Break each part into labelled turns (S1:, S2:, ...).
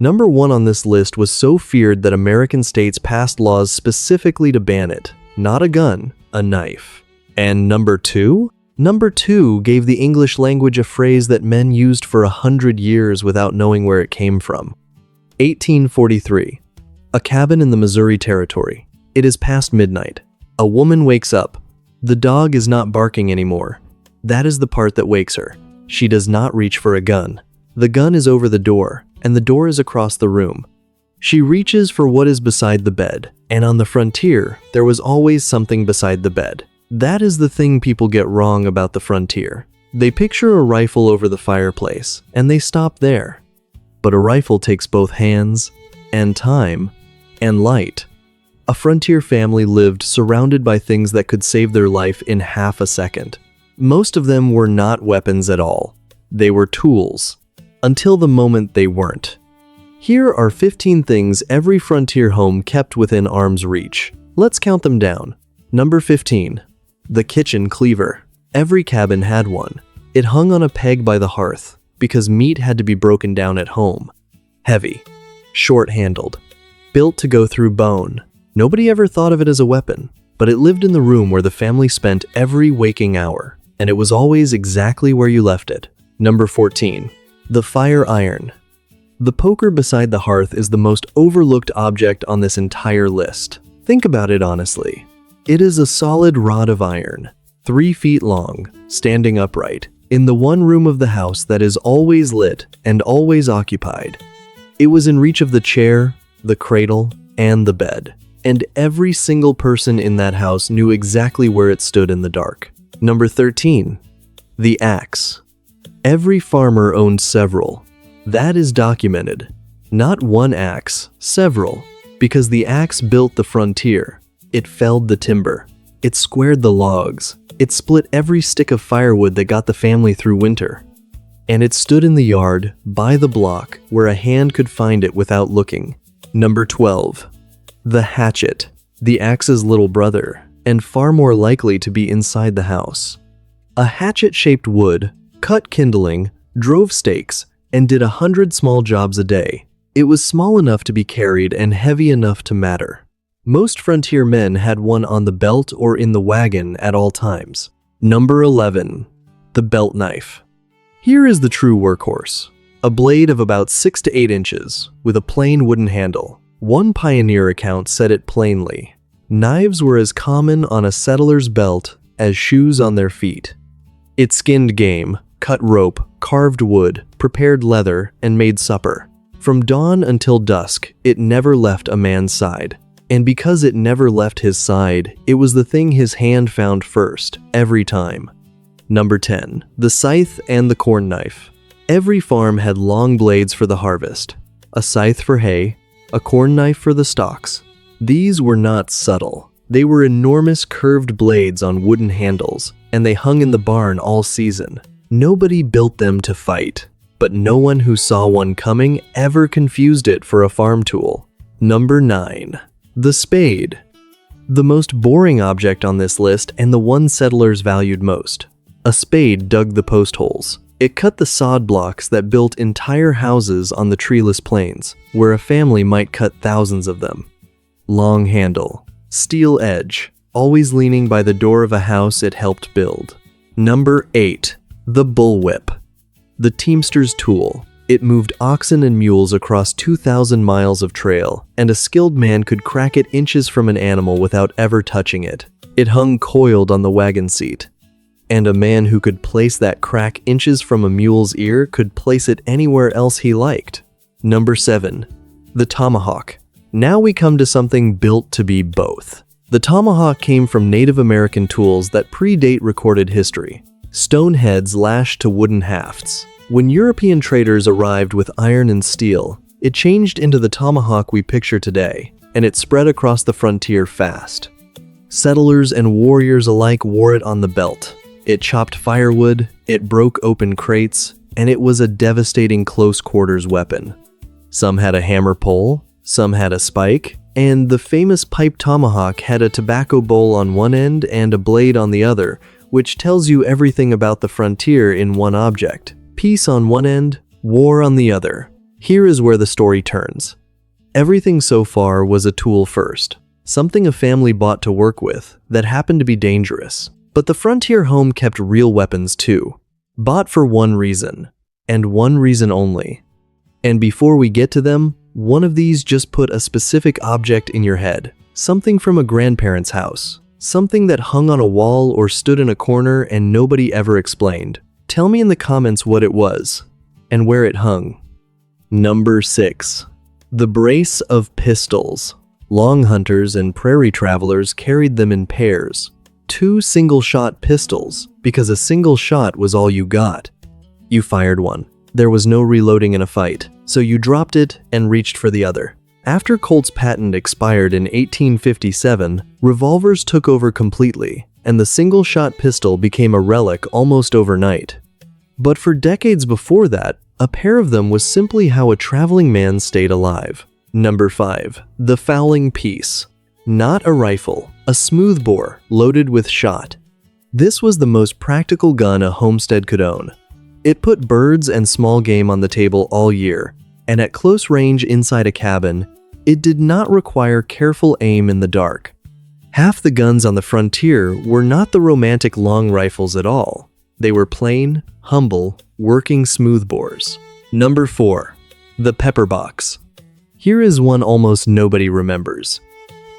S1: Number 1 on this list was so feared that American states passed laws specifically to ban it. Not a gun, a knife. And number 2? Number 2 gave the English language a phrase that men used for 100 years without knowing where it came from. 1843. A cabin in the Missouri Territory. It is past midnight. A woman wakes up. The dog is not barking anymore. That is the part that wakes her. She does not reach for a gun. The gun is over the door, and the door is across the room. She reaches for what is beside the bed, and on the frontier, there was always something beside the bed. That is the thing people get wrong about the frontier. They picture a rifle over the fireplace, and they stop there. But a rifle takes both hands, and time, and light. A frontier family lived surrounded by things that could save their life in half a second. Most of them were not weapons at all. They were tools, until the moment they weren't. Here are 15 things every frontier home kept within arm's reach. Let's count them down. Number 15. The kitchen cleaver. Every cabin had one. It hung on a peg by the hearth, because meat had to be broken down at home. Heavy, short-handled, built to go through bone. Nobody ever thought of it as a weapon, but it lived in the room where the family spent every waking hour, and it was always exactly where you left it. Number 14. The fire iron. The poker beside the hearth is the most overlooked object on this entire list. Think about it honestly. It is a solid rod of iron, 3 feet long, standing upright, in the one room of the house that is always lit and always occupied. It was in reach of the chair, the cradle, and the bed, and every single person in that house knew exactly where it stood in the dark. Number 13. The axe. Every farmer owned several. That is documented. Not one axe, several, because the axe built the frontier. It felled the timber. It squared the logs. It split every stick of firewood that got the family through winter. And it stood in the yard, by the block, where a hand could find it without looking. Number 12. The hatchet. The axe's little brother, and far more likely to be inside the house. A hatchet-shaped wood, cut kindling, drove stakes, and did 100 small jobs a day. It was small enough to be carried and heavy enough to matter. Most frontier men had one on the belt or in the wagon at all times. Number 11. The belt knife. Here is the true workhorse. A blade of about 6 to 8 inches, with a plain wooden handle. One pioneer account said it plainly. Knives were as common on a settler's belt as shoes on their feet. It skinned game, cut rope, carved wood, prepared leather, and made supper. From dawn until dusk, it never left a man's side. And because it never left his side, it was the thing his hand found first, every time. Number 10. The scythe and the corn knife. Every farm had long blades for the harvest. A scythe for hay, a corn knife for the stalks. These were not subtle. They were enormous curved blades on wooden handles, and they hung in the barn all season. Nobody built them to fight, but no one who saw one coming ever confused it for a farm tool. Number 9. The spade. The most boring object on this list and the one settlers valued most. A spade dug the post holes. It cut the sod blocks that built entire houses on the treeless plains, where a family might cut thousands of them. Long handle, steel edge, always leaning by the door of a house it helped build. Number 8. The bullwhip. The teamster's tool. It moved oxen and mules across 2,000 miles of trail, and a skilled man could crack it inches from an animal without ever touching it. It hung coiled on the wagon seat. And a man who could place that crack inches from a mule's ear could place it anywhere else he liked. Number 7. The tomahawk. Now we come to something built to be both. The tomahawk came from Native American tools that predate recorded history. Stone heads lashed to wooden hafts. When European traders arrived with iron and steel, it changed into the tomahawk we picture today, and it spread across the frontier fast. Settlers and warriors alike wore it on the belt. It chopped firewood, it broke open crates, and it was a devastating close-quarters weapon. Some had a hammer pole, some had a spike, and the famous pipe tomahawk had a tobacco bowl on one end and a blade on the other, which tells you everything about the frontier in one object. Peace on one end, war on the other. Here is where the story turns. Everything so far was a tool first, something a family bought to work with that happened to be dangerous. But the frontier home kept real weapons too, bought for one reason, and one reason only. And before we get to them, one of these just put a specific object in your head, something from a grandparent's house, something that hung on a wall or stood in a corner and nobody ever explained. Tell me in the comments what it was and where it hung. Number 6. The brace of pistols. Long hunters and prairie travelers carried them in pairs. 2 single-shot pistols, because a single shot was all you got. You fired one. There was no reloading in a fight, so you dropped it and reached for the other. After Colt's patent expired in 1857, revolvers took over completely, and the single-shot pistol became a relic almost overnight. But for decades before that, a pair of them was simply how a traveling man stayed alive. Number 5. The fowling piece. Not a rifle, a smoothbore loaded with shot. This was the most practical gun a homestead could own. It put birds and small game on the table all year, and at close range inside a cabin, it did not require careful aim in the dark. Half the guns on the frontier were not the romantic long rifles at all. They were plain, humble, working smoothbores. Number 4. The pepper box. Here is one almost nobody remembers.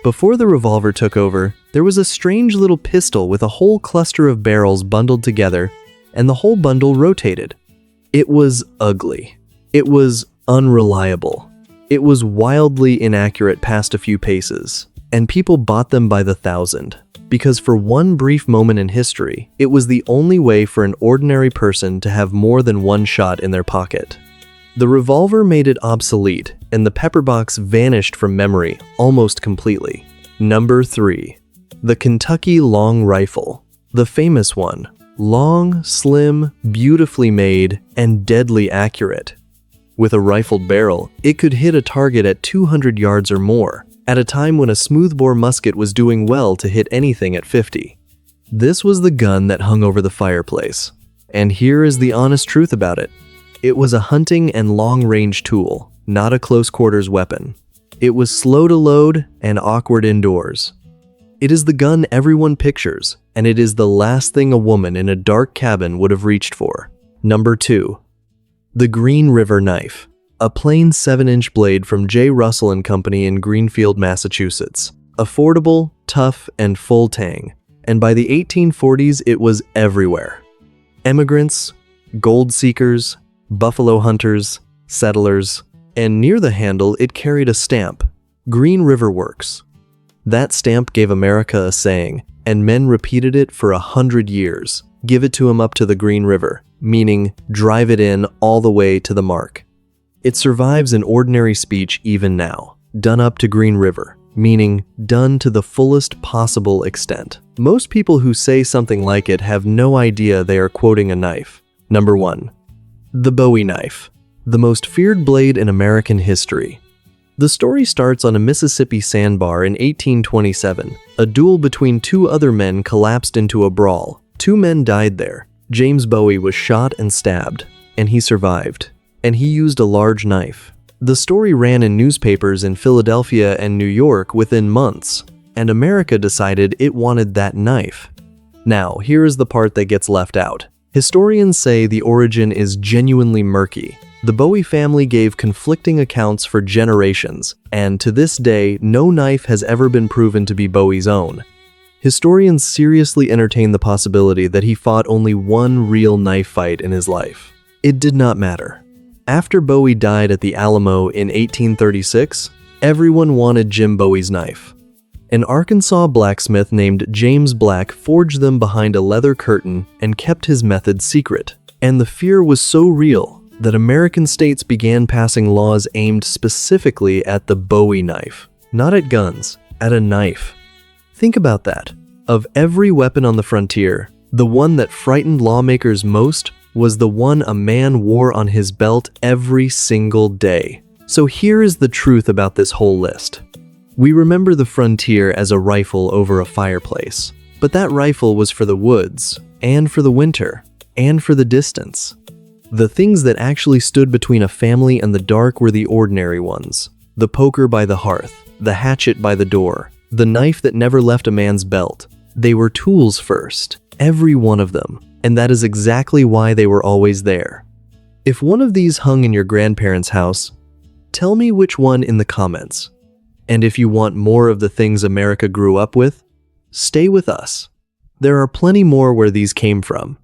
S1: Before the revolver took over, there was a strange little pistol with a whole cluster of barrels bundled together, and the whole bundle rotated. It was ugly. It was unreliable. It was wildly inaccurate past a few paces, and people bought them by the thousand. Because for one brief moment in history, it was the only way for an ordinary person to have more than one shot in their pocket. The revolver made it obsolete, and the pepper box vanished from memory almost completely. Number 3. The Kentucky Long Rifle. The famous one. Long, slim, beautifully made, and deadly accurate. With a rifled barrel, it could hit a target at 200 yards or more, at a time when a smoothbore musket was doing well to hit anything at 50. This was the gun that hung over the fireplace. And here is the honest truth about it. It was a hunting and long-range tool, not a close-quarters weapon. It was slow to load and awkward indoors. It is the gun everyone pictures, and it is the last thing a woman in a dark cabin would have reached for. Number 2. The Green River Knife. A plain 7-inch blade from J. Russell & Company in Greenfield, Massachusetts. Affordable, tough, and full tang. And by the 1840s, it was everywhere. Emigrants, gold seekers, buffalo hunters, settlers, and near the handle it carried a stamp, Green River Works. That stamp gave America a saying, and men repeated it for 100 years. Give it to 'em up to the Green River, meaning drive it in all the way to the mark. It survives in ordinary speech even now. Done up to Green River, meaning done to the fullest possible extent. Most people who say something like it have no idea they are quoting a knife. Number 1. The Bowie knife. The most feared blade in American history. The story starts on a Mississippi sandbar in 1827. A duel between 2 other men collapsed into a brawl. 2 men died there. James Bowie was shot and stabbed, and he survived. And he used a large knife. The story ran in newspapers in Philadelphia and New York within months, and America decided it wanted that knife. Now, here is the part that gets left out. Historians say the origin is genuinely murky. The Bowie family gave conflicting accounts for generations, and to this day, no knife has ever been proven to be Bowie's own. Historians seriously entertain the possibility that he fought only one real knife fight in his life. It did not matter. After Bowie died at the Alamo in 1836, everyone wanted Jim Bowie's knife. An Arkansas blacksmith named James Black forged them behind a leather curtain and kept his method secret. And the fear was so real that American states began passing laws aimed specifically at the Bowie knife. Not at guns, at a knife. Think about that. Of every weapon on the frontier, the one that frightened lawmakers most was the one a man wore on his belt every single day. So here is the truth about this whole list. We remember the frontier as a rifle over a fireplace, but that rifle was for the woods, and for the winter, and for the distance. The things that actually stood between a family and the dark were the ordinary ones. The poker by the hearth, the hatchet by the door, the knife that never left a man's belt. They were tools first, every one of them, and that is exactly why they were always there. If one of these hung in your grandparents' house, tell me which one in the comments. And if you want more of the things America grew up with, stay with us. There are plenty more where these came from.